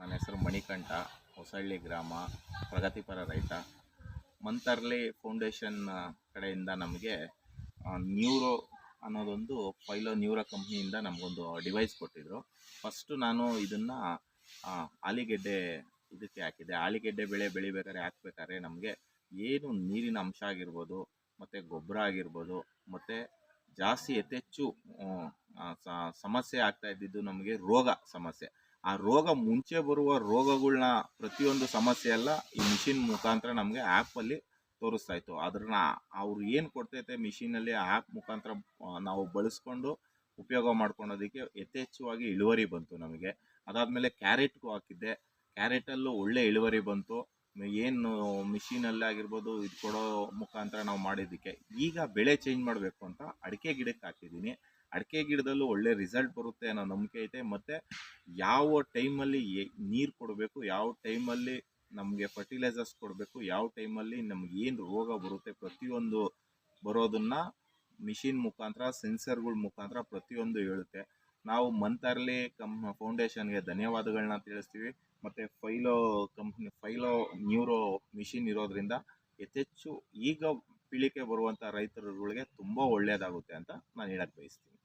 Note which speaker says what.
Speaker 1: ನನ್ನ ಹೆಸರು ಮಣಿಕಂಠ, ಹೊಸಳ್ಳಿ ಗ್ರಾಮ, ಪ್ರಗತಿಪರ ರೈತ. ಮಂತರ್ಲಿ ಫೌಂಡೇಶನ್ ಕಡೆಯಿಂದ ನಮಗೆ ನ್ಯೂರೋ ಅನ್ನೋದೊಂದು ನ್ಯೂರೋ ಕಂಪ್ನಿಯಿಂದ ನಮಗೊಂದು ಡಿವೈಸ್ ಕೊಟ್ಟಿದ್ದರು. ಫಸ್ಟು ನಾನು ಇದನ್ನು ಆಲಿಗೆಡ್ಡೆ ಇದಕ್ಕೆ ಹಾಕಿದ್ದೆ. ಆಲಿಗೆಡ್ಡೆ ಬೆಳೆ ಬೆಳಿಬೇಕಾದ್ರೆ ಹಾಕ್ಬೇಕಾದ್ರೆ ನಮಗೆ ಏನು ನೀರಿನ ಅಂಶ ಆಗಿರ್ಬೋದು, ಮತ್ತು ಗೊಬ್ಬರ ಆಗಿರ್ಬೋದು, ಮತ್ತು ಜಾಸ್ತಿ ಯಥೇಚ್ಚು ಸಮಸ್ಯೆ ಆಗ್ತಾ ಇದ್ದಿದ್ದು ನಮಗೆ ರೋಗ ಸಮಸ್ಯೆ. ಆ ರೋಗ ಮುಂಚೆ ಬರುವ ರೋಗಗಳನ್ನ ಪ್ರತಿಯೊಂದು ಸಮಸ್ಯೆ ಎಲ್ಲ ಈ ಮಿಷಿನ್ ಮುಖಾಂತರ ನಮಗೆ ಆ್ಯಪಲ್ಲಿ ತೋರಿಸ್ತಾ ಇತ್ತು. ಅದನ್ನ ಅವ್ರು ಏನು ಕೊಡ್ತೈತೆ ಮಿಷಿನಲ್ಲಿ ಆ್ಯಪ್ ಮುಖಾಂತರ ನಾವು ಬಳಸ್ಕೊಂಡು ಉಪಯೋಗ ಮಾಡ್ಕೊಳೋದಕ್ಕೆ ಯಥೇಚ್ಛವಾಗಿ ಇಳುವರಿ ಬಂತು ನಮಗೆ. ಅದಾದಮೇಲೆ ಕ್ಯಾರೆಟ್ಗೂ ಹಾಕಿದ್ದೆ. ಕ್ಯಾರೆಟಲ್ಲೂ ಒಳ್ಳೆ ಇಳುವರಿ ಬಂತು. ಏನು ಮಿಷಿನಲ್ಲಿ ಆಗಿರ್ಬೋದು ಇದು ಕೊಡೋ ಮುಖಾಂತರ ನಾವು ಮಾಡಿದ್ದಕ್ಕೆ. ಈಗ ಬೆಳೆ ಚೇಂಜ್ ಮಾಡಬೇಕು ಅಂತ ಅಡಿಕೆ ಗಿಡಕ್ಕೆ ಹಾಕಿದ್ದೀನಿ. ಅಡಿಕೆ ಗಿಡದಲ್ಲೂ ಒಳ್ಳೆ ರಿಸಲ್ಟ್ ಬರುತ್ತೆ ಅನ್ನೋ ನಂಬಿಕೆ ಐತೆ. ಮತ್ತು ಯಾವ ಟೈಮಲ್ಲಿ ನೀರು ಕೊಡಬೇಕು, ಯಾವ ಟೈಮಲ್ಲಿ ನಮಗೆ ಫರ್ಟಿಲೈಸರ್ಸ್ ಕೊಡಬೇಕು, ಯಾವ ಟೈಮಲ್ಲಿ ನಮ್ಗೆ ಏನು ರೋಗ ಬರುತ್ತೆ ಪ್ರತಿಯೊಂದು ಬರೋದನ್ನು ಮಿಷಿನ್ ಮುಖಾಂತರ, ಸೆನ್ಸರ್ಗಳ ಮುಖಾಂತರ ಪ್ರತಿಯೊಂದು ಹೇಳುತ್ತೆ. ನಾವು ಮಂತರ್ಲಿ ಫೌಂಡೇಶನ್ಗೆ ಧನ್ಯವಾದಗಳನ್ನ ತಿಳಿಸ್ತೀವಿ. ಮತ್ತು ಫೈಲೋ ನ್ಯೂರೋ ಮಿಷಿನ್ ಇರೋದ್ರಿಂದ ಯಥೇಚ್ಚು ಈಗ ಪೀಳಿಗೆ ಬರುವಂಥ ರೈತರುಗಳಿಗೆ ತುಂಬ ಒಳ್ಳೆಯದಾಗುತ್ತೆ ಅಂತ ನಾನು ಹೇಳಕ್ಕೆ ಬಯಸ್ತೀನಿ.